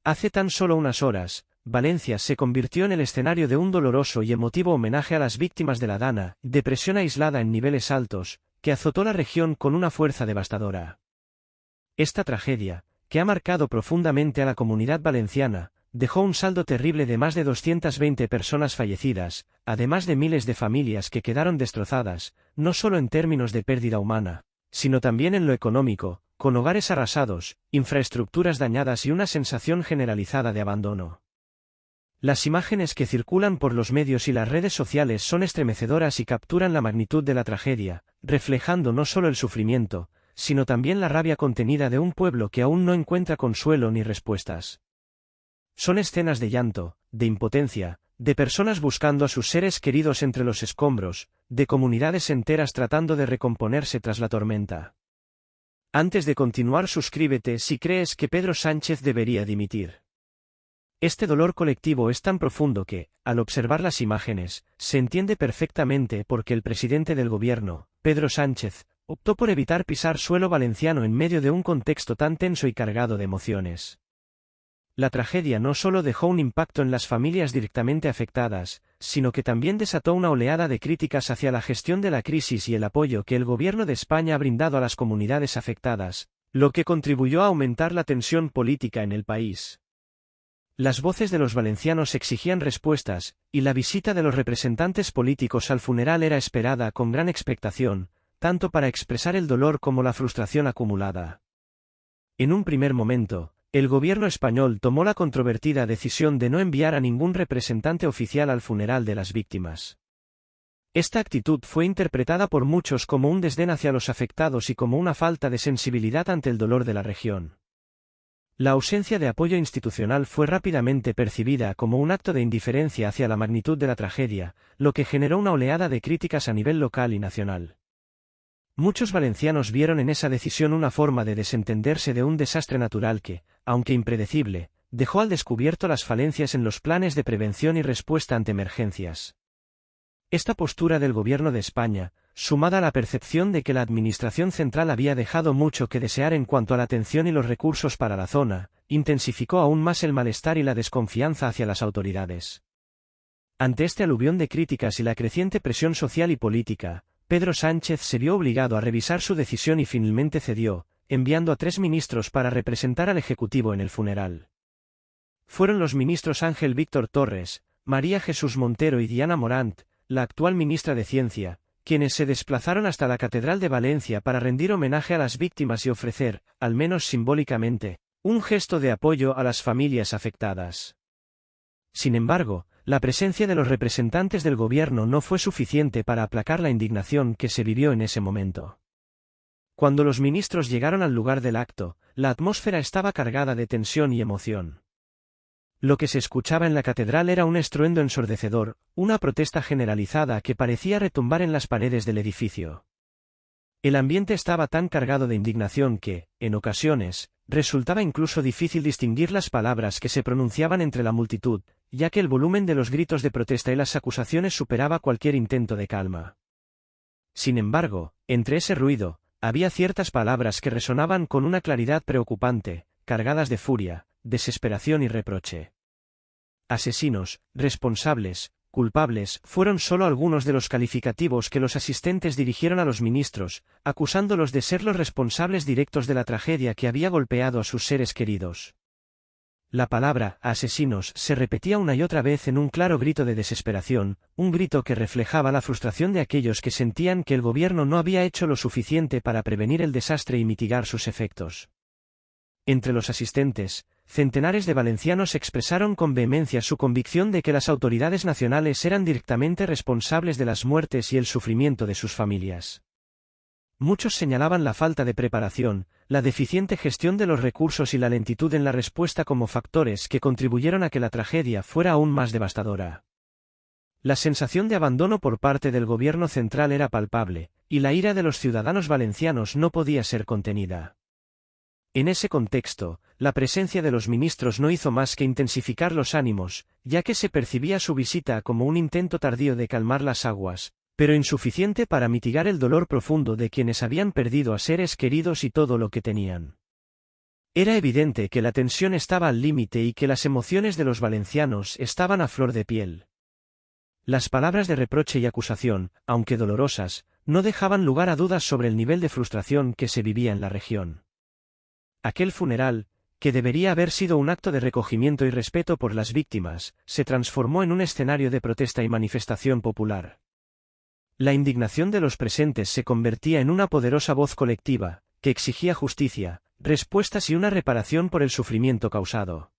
Hace tan solo unas horas, Valencia se convirtió en el escenario de un doloroso y emotivo homenaje a las víctimas de la Dana, depresión aislada en niveles altos, que azotó la región con una fuerza devastadora. Esta tragedia, que ha marcado profundamente a la comunidad valenciana, dejó un saldo terrible de más de 220 personas fallecidas, además de miles de familias que quedaron destrozadas, no solo en términos de pérdida humana, sino también en lo económico, con hogares arrasados, infraestructuras dañadas y una sensación generalizada de abandono. Las imágenes que circulan por los medios y las redes sociales son estremecedoras y capturan la magnitud de la tragedia, reflejando no solo el sufrimiento, sino también la rabia contenida de un pueblo que aún no encuentra consuelo ni respuestas. Son escenas de llanto, de impotencia, de personas buscando a sus seres queridos entre los escombros, de comunidades enteras tratando de recomponerse tras la tormenta. Antes de continuar, suscríbete si crees que Pedro Sánchez debería dimitir. Este dolor colectivo es tan profundo que, al observar las imágenes, se entiende perfectamente por qué el presidente del gobierno, Pedro Sánchez, optó por evitar pisar suelo valenciano en medio de un contexto tan tenso y cargado de emociones. La tragedia no solo dejó un impacto en las familias directamente afectadas, sino que también desató una oleada de críticas hacia la gestión de la crisis y el apoyo que el gobierno de España ha brindado a las comunidades afectadas, lo que contribuyó a aumentar la tensión política en el país. Las voces de los valencianos exigían respuestas, y la visita de los representantes políticos al funeral era esperada con gran expectación, tanto para expresar el dolor como la frustración acumulada. En un primer momento, el gobierno español tomó la controvertida decisión de no enviar a ningún representante oficial al funeral de las víctimas. Esta actitud fue interpretada por muchos como un desdén hacia los afectados y como una falta de sensibilidad ante el dolor de la región. La ausencia de apoyo institucional fue rápidamente percibida como un acto de indiferencia hacia la magnitud de la tragedia, lo que generó una oleada de críticas a nivel local y nacional. Muchos valencianos vieron en esa decisión una forma de desentenderse de un desastre natural que, aunque impredecible, dejó al descubierto las falencias en los planes de prevención y respuesta ante emergencias. Esta postura del gobierno de España, sumada a la percepción de que la administración central había dejado mucho que desear en cuanto a la atención y los recursos para la zona, intensificó aún más el malestar y la desconfianza hacia las autoridades. Ante este aluvión de críticas y la creciente presión social y política, Pedro Sánchez se vio obligado a revisar su decisión y finalmente cedió, enviando a 3 ministros para representar al Ejecutivo en el funeral. Fueron los ministros Ángel Víctor Torres, María Jesús Montero y Diana Morant, la actual ministra de Ciencia, quienes se desplazaron hasta la Catedral de Valencia para rendir homenaje a las víctimas y ofrecer, al menos simbólicamente, un gesto de apoyo a las familias afectadas. Sin embargo, la presencia de los representantes del gobierno no fue suficiente para aplacar la indignación que se vivió en ese momento. Cuando los ministros llegaron al lugar del acto, la atmósfera estaba cargada de tensión y emoción. Lo que se escuchaba en la catedral era un estruendo ensordecedor, una protesta generalizada que parecía retumbar en las paredes del edificio. El ambiente estaba tan cargado de indignación que, en ocasiones, resultaba incluso difícil distinguir las palabras que se pronunciaban entre la multitud, ya que el volumen de los gritos de protesta y las acusaciones superaba cualquier intento de calma. Sin embargo, entre ese ruido, había ciertas palabras que resonaban con una claridad preocupante, cargadas de furia, desesperación y reproche. Asesinos, responsables, culpables, fueron solo algunos de los calificativos que los asistentes dirigieron a los ministros, acusándolos de ser los responsables directos de la tragedia que había golpeado a sus seres queridos. La palabra asesinos se repetía una y otra vez en un claro grito de desesperación, un grito que reflejaba la frustración de aquellos que sentían que el gobierno no había hecho lo suficiente para prevenir el desastre y mitigar sus efectos. Entre los asistentes, centenares de valencianos expresaron con vehemencia su convicción de que las autoridades nacionales eran directamente responsables de las muertes y el sufrimiento de sus familias. Muchos señalaban la falta de preparación, la deficiente gestión de los recursos y la lentitud en la respuesta como factores que contribuyeron a que la tragedia fuera aún más devastadora. La sensación de abandono por parte del gobierno central era palpable, y la ira de los ciudadanos valencianos no podía ser contenida. En ese contexto, la presencia de los ministros no hizo más que intensificar los ánimos, ya que se percibía su visita como un intento tardío de calmar las aguas, pero insuficiente para mitigar el dolor profundo de quienes habían perdido a seres queridos y todo lo que tenían. Era evidente que la tensión estaba al límite y que las emociones de los valencianos estaban a flor de piel. Las palabras de reproche y acusación, aunque dolorosas, no dejaban lugar a dudas sobre el nivel de frustración que se vivía en la región. Aquel funeral, que debería haber sido un acto de recogimiento y respeto por las víctimas, se transformó en un escenario de protesta y manifestación popular. La indignación de los presentes se convertía en una poderosa voz colectiva, que exigía justicia, respuestas y una reparación por el sufrimiento causado.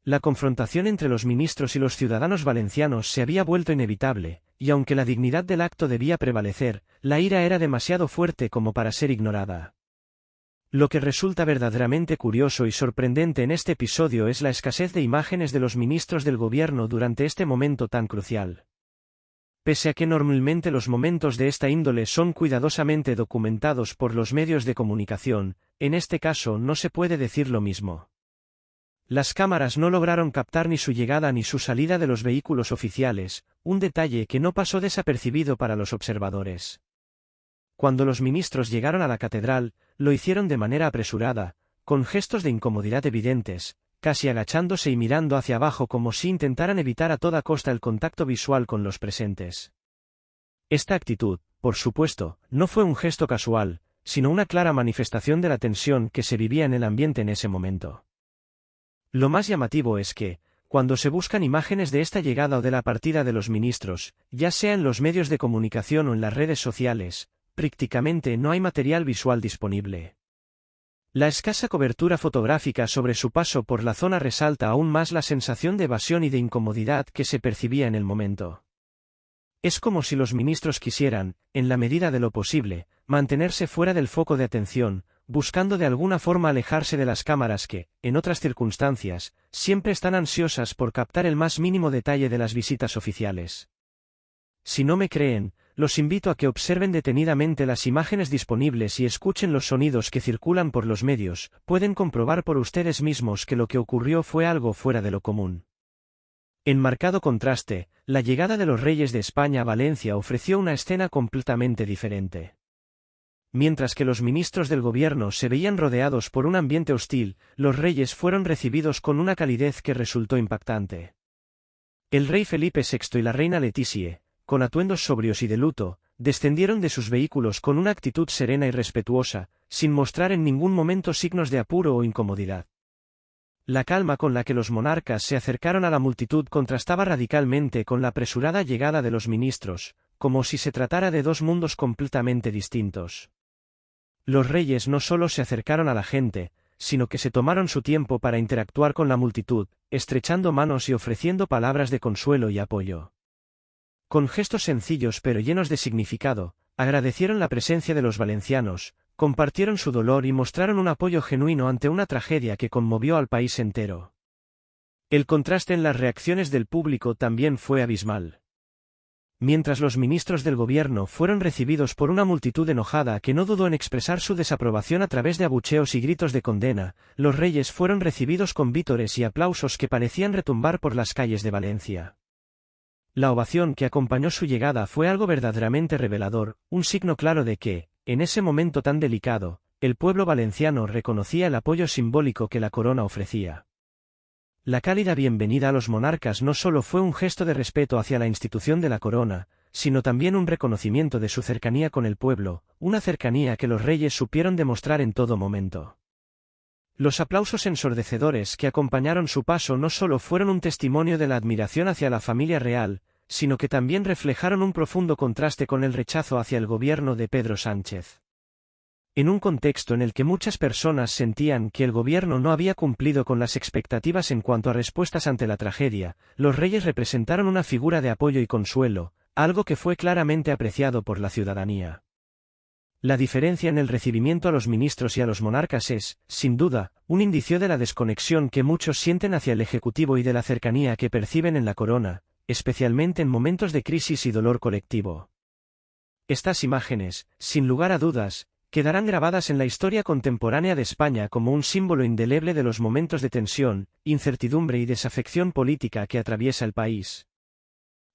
La confrontación entre los ministros y los ciudadanos valencianos se había vuelto inevitable, y aunque la dignidad del acto debía prevalecer, la ira era demasiado fuerte como para ser ignorada. Lo que resulta verdaderamente curioso y sorprendente en este episodio es la escasez de imágenes de los ministros del gobierno durante este momento tan crucial. Pese a que normalmente los momentos de esta índole son cuidadosamente documentados por los medios de comunicación, en este caso no se puede decir lo mismo. Las cámaras no lograron captar ni su llegada ni su salida de los vehículos oficiales, un detalle que no pasó desapercibido para los observadores. Cuando los ministros llegaron a la catedral, lo hicieron de manera apresurada, con gestos de incomodidad evidentes, casi agachándose y mirando hacia abajo como si intentaran evitar a toda costa el contacto visual con los presentes. Esta actitud, por supuesto, no fue un gesto casual, sino una clara manifestación de la tensión que se vivía en el ambiente en ese momento. Lo más llamativo es que, cuando se buscan imágenes de esta llegada o de la partida de los ministros, ya sea en los medios de comunicación o en las redes sociales, prácticamente no hay material visual disponible. La escasa cobertura fotográfica sobre su paso por la zona resalta aún más la sensación de evasión y de incomodidad que se percibía en el momento. Es como si los ministros quisieran, en la medida de lo posible, mantenerse fuera del foco de atención, buscando de alguna forma alejarse de las cámaras que, en otras circunstancias, siempre están ansiosas por captar el más mínimo detalle de las visitas oficiales. Si no me creen, los invito a que observen detenidamente las imágenes disponibles y escuchen los sonidos que circulan por los medios, pueden comprobar por ustedes mismos que lo que ocurrió fue algo fuera de lo común. En marcado contraste, la llegada de los reyes de España a Valencia ofreció una escena completamente diferente. Mientras que los ministros del gobierno se veían rodeados por un ambiente hostil, los reyes fueron recibidos con una calidez que resultó impactante. El rey Felipe VI y la reina Leticia, con atuendos sobrios y de luto, descendieron de sus vehículos con una actitud serena y respetuosa, sin mostrar en ningún momento signos de apuro o incomodidad. La calma con la que los monarcas se acercaron a la multitud contrastaba radicalmente con la apresurada llegada de los ministros, como si se tratara de dos mundos completamente distintos. Los reyes no solo se acercaron a la gente, sino que se tomaron su tiempo para interactuar con la multitud, estrechando manos y ofreciendo palabras de consuelo y apoyo. Con gestos sencillos pero llenos de significado, agradecieron la presencia de los valencianos, compartieron su dolor y mostraron un apoyo genuino ante una tragedia que conmovió al país entero. El contraste en las reacciones del público también fue abismal. Mientras los ministros del gobierno fueron recibidos por una multitud enojada que no dudó en expresar su desaprobación a través de abucheos y gritos de condena, los reyes fueron recibidos con vítores y aplausos que parecían retumbar por las calles de Valencia. La ovación que acompañó su llegada fue algo verdaderamente revelador, un signo claro de que, en ese momento tan delicado, el pueblo valenciano reconocía el apoyo simbólico que la corona ofrecía. La cálida bienvenida a los monarcas no solo fue un gesto de respeto hacia la institución de la corona, sino también un reconocimiento de su cercanía con el pueblo, una cercanía que los reyes supieron demostrar en todo momento. Los aplausos ensordecedores que acompañaron su paso no solo fueron un testimonio de la admiración hacia la familia real, sino que también reflejaron un profundo contraste con el rechazo hacia el gobierno de Pedro Sánchez. En un contexto en el que muchas personas sentían que el gobierno no había cumplido con las expectativas en cuanto a respuestas ante la tragedia, los reyes representaron una figura de apoyo y consuelo, algo que fue claramente apreciado por la ciudadanía. La diferencia en el recibimiento a los ministros y a los monarcas es, sin duda, un indicio de la desconexión que muchos sienten hacia el Ejecutivo y de la cercanía que perciben en la corona, especialmente en momentos de crisis y dolor colectivo. Estas imágenes, sin lugar a dudas, quedarán grabadas en la historia contemporánea de España como un símbolo indeleble de los momentos de tensión, incertidumbre y desafección política que atraviesa el país.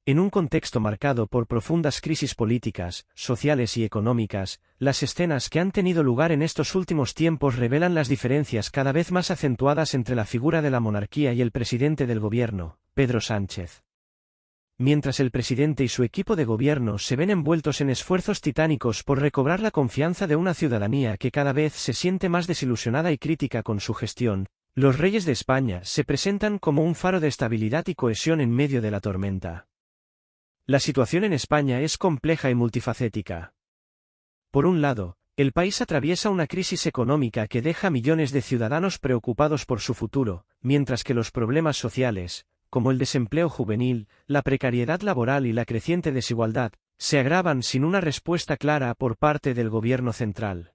En un contexto marcado por profundas crisis políticas, sociales y económicas, las escenas que han tenido lugar en estos últimos tiempos revelan las diferencias cada vez más acentuadas entre la figura de la monarquía y el presidente del gobierno, Pedro Sánchez. Mientras el presidente y su equipo de gobierno se ven envueltos en esfuerzos titánicos por recobrar la confianza de una ciudadanía que cada vez se siente más desilusionada y crítica con su gestión, los reyes de España se presentan como un faro de estabilidad y cohesión en medio de la tormenta. La situación en España es compleja y multifacética. Por un lado, el país atraviesa una crisis económica que deja a millones de ciudadanos preocupados por su futuro, mientras que los problemas sociales, como el desempleo juvenil, la precariedad laboral y la creciente desigualdad, se agravan sin una respuesta clara por parte del gobierno central.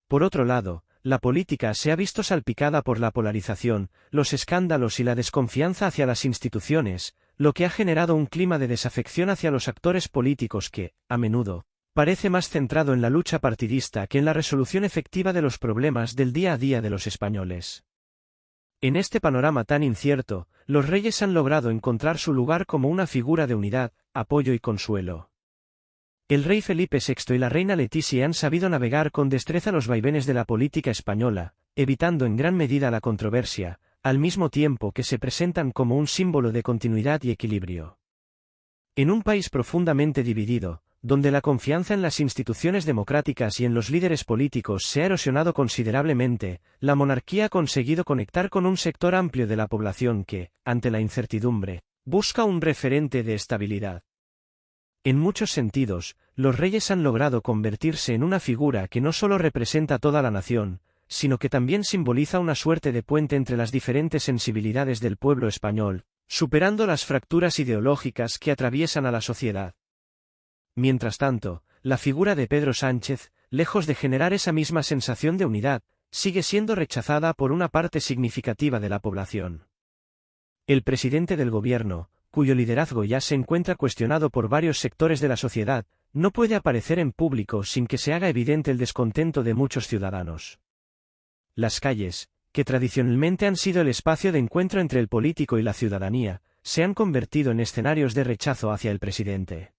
Por otro lado, la política se ha visto salpicada por la polarización, los escándalos y la desconfianza hacia las instituciones, lo que ha generado un clima de desafección hacia los actores políticos que, a menudo, parece más centrado en la lucha partidista que en la resolución efectiva de los problemas del día a día de los españoles. En este panorama tan incierto, los reyes han logrado encontrar su lugar como una figura de unidad, apoyo y consuelo. El rey Felipe VI y la reina Letizia han sabido navegar con destreza los vaivenes de la política española, evitando en gran medida la controversia, al mismo tiempo que se presentan como un símbolo de continuidad y equilibrio. En un país profundamente dividido, donde la confianza en las instituciones democráticas y en los líderes políticos se ha erosionado considerablemente, la monarquía ha conseguido conectar con un sector amplio de la población que, ante la incertidumbre, busca un referente de estabilidad. En muchos sentidos, los reyes han logrado convertirse en una figura que no solo representa a toda la nación, sino que también simboliza una suerte de puente entre las diferentes sensibilidades del pueblo español, superando las fracturas ideológicas que atraviesan a la sociedad. Mientras tanto, la figura de Pedro Sánchez, lejos de generar esa misma sensación de unidad, sigue siendo rechazada por una parte significativa de la población. El presidente del gobierno, cuyo liderazgo ya se encuentra cuestionado por varios sectores de la sociedad, no puede aparecer en público sin que se haga evidente el descontento de muchos ciudadanos. Las calles, que tradicionalmente han sido el espacio de encuentro entre el político y la ciudadanía, se han convertido en escenarios de rechazo hacia el presidente.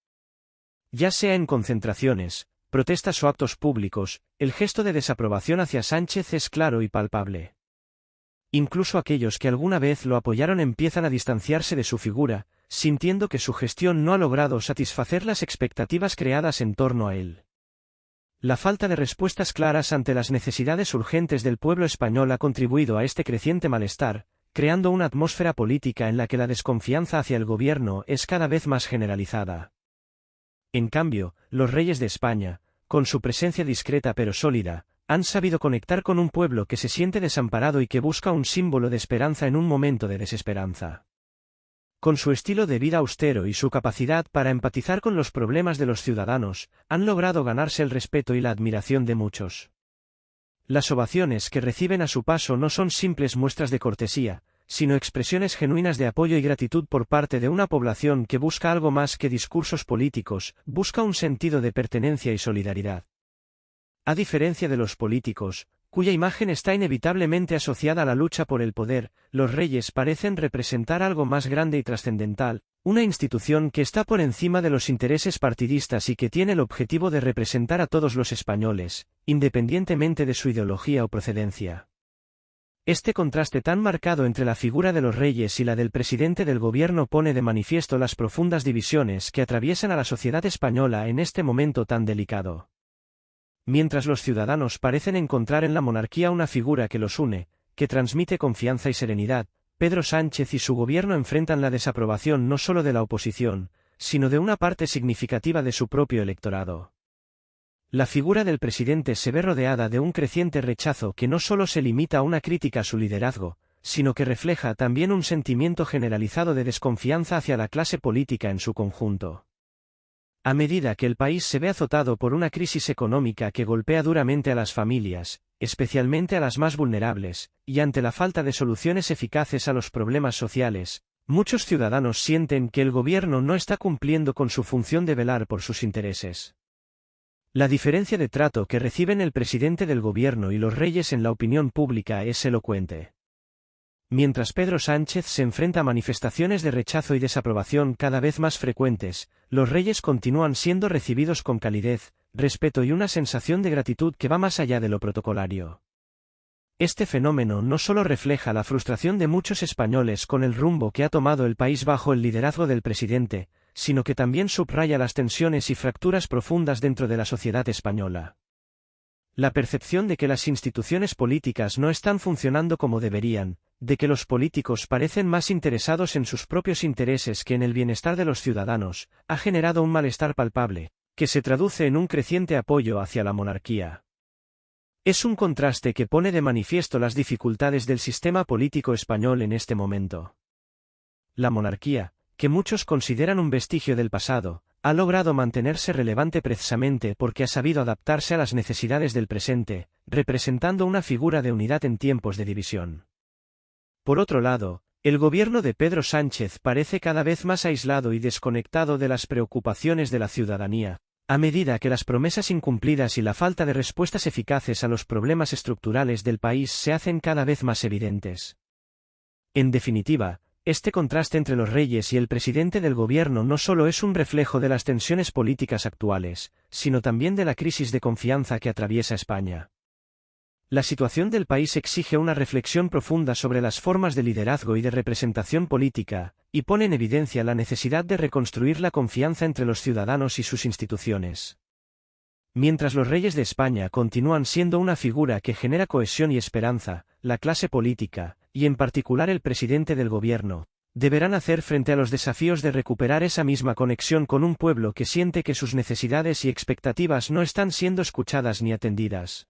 Ya sea en concentraciones, protestas o actos públicos, el gesto de desaprobación hacia Sánchez es claro y palpable. Incluso aquellos que alguna vez lo apoyaron empiezan a distanciarse de su figura, sintiendo que su gestión no ha logrado satisfacer las expectativas creadas en torno a él. La falta de respuestas claras ante las necesidades urgentes del pueblo español ha contribuido a este creciente malestar, creando una atmósfera política en la que la desconfianza hacia el gobierno es cada vez más generalizada. En cambio, los reyes de España, con su presencia discreta pero sólida, han sabido conectar con un pueblo que se siente desamparado y que busca un símbolo de esperanza en un momento de desesperanza. Con su estilo de vida austero y su capacidad para empatizar con los problemas de los ciudadanos, han logrado ganarse el respeto y la admiración de muchos. Las ovaciones que reciben a su paso no son simples muestras de cortesía, sino expresiones genuinas de apoyo y gratitud por parte de una población que busca algo más que discursos políticos, busca un sentido de pertenencia y solidaridad. A diferencia de los políticos, cuya imagen está inevitablemente asociada a la lucha por el poder, los reyes parecen representar algo más grande y trascendental, una institución que está por encima de los intereses partidistas y que tiene el objetivo de representar a todos los españoles, independientemente de su ideología o procedencia. Este contraste tan marcado entre la figura de los reyes y la del presidente del gobierno pone de manifiesto las profundas divisiones que atraviesan a la sociedad española en este momento tan delicado. Mientras los ciudadanos parecen encontrar en la monarquía una figura que los une, que transmite confianza y serenidad, Pedro Sánchez y su gobierno enfrentan la desaprobación no solo de la oposición, sino de una parte significativa de su propio electorado. La figura del presidente se ve rodeada de un creciente rechazo que no solo se limita a una crítica a su liderazgo, sino que refleja también un sentimiento generalizado de desconfianza hacia la clase política en su conjunto. A medida que el país se ve azotado por una crisis económica que golpea duramente a las familias, especialmente a las más vulnerables, y ante la falta de soluciones eficaces a los problemas sociales, muchos ciudadanos sienten que el gobierno no está cumpliendo con su función de velar por sus intereses. La diferencia de trato que reciben el presidente del gobierno y los reyes en la opinión pública es elocuente. Mientras Pedro Sánchez se enfrenta a manifestaciones de rechazo y desaprobación cada vez más frecuentes, los reyes continúan siendo recibidos con calidez, respeto y una sensación de gratitud que va más allá de lo protocolario. Este fenómeno no solo refleja la frustración de muchos españoles con el rumbo que ha tomado el país bajo el liderazgo del presidente, sino que también subraya las tensiones y fracturas profundas dentro de la sociedad española. La percepción de que las instituciones políticas no están funcionando como deberían, de que los políticos parecen más interesados en sus propios intereses que en el bienestar de los ciudadanos, ha generado un malestar palpable, que se traduce en un creciente apoyo hacia la monarquía. Es un contraste que pone de manifiesto las dificultades del sistema político español en este momento. La monarquía, que muchos consideran un vestigio del pasado, ha logrado mantenerse relevante precisamente porque ha sabido adaptarse a las necesidades del presente, representando una figura de unidad en tiempos de división. Por otro lado, el gobierno de Pedro Sánchez parece cada vez más aislado y desconectado de las preocupaciones de la ciudadanía, a medida que las promesas incumplidas y la falta de respuestas eficaces a los problemas estructurales del país se hacen cada vez más evidentes. En definitiva, este contraste entre los reyes y el presidente del gobierno no solo es un reflejo de las tensiones políticas actuales, sino también de la crisis de confianza que atraviesa España. La situación del país exige una reflexión profunda sobre las formas de liderazgo y de representación política, y pone en evidencia la necesidad de reconstruir la confianza entre los ciudadanos y sus instituciones. Mientras los reyes de España continúan siendo una figura que genera cohesión y esperanza, la clase política, y en particular el presidente del gobierno, deberán hacer frente a los desafíos de recuperar esa misma conexión con un pueblo que siente que sus necesidades y expectativas no están siendo escuchadas ni atendidas.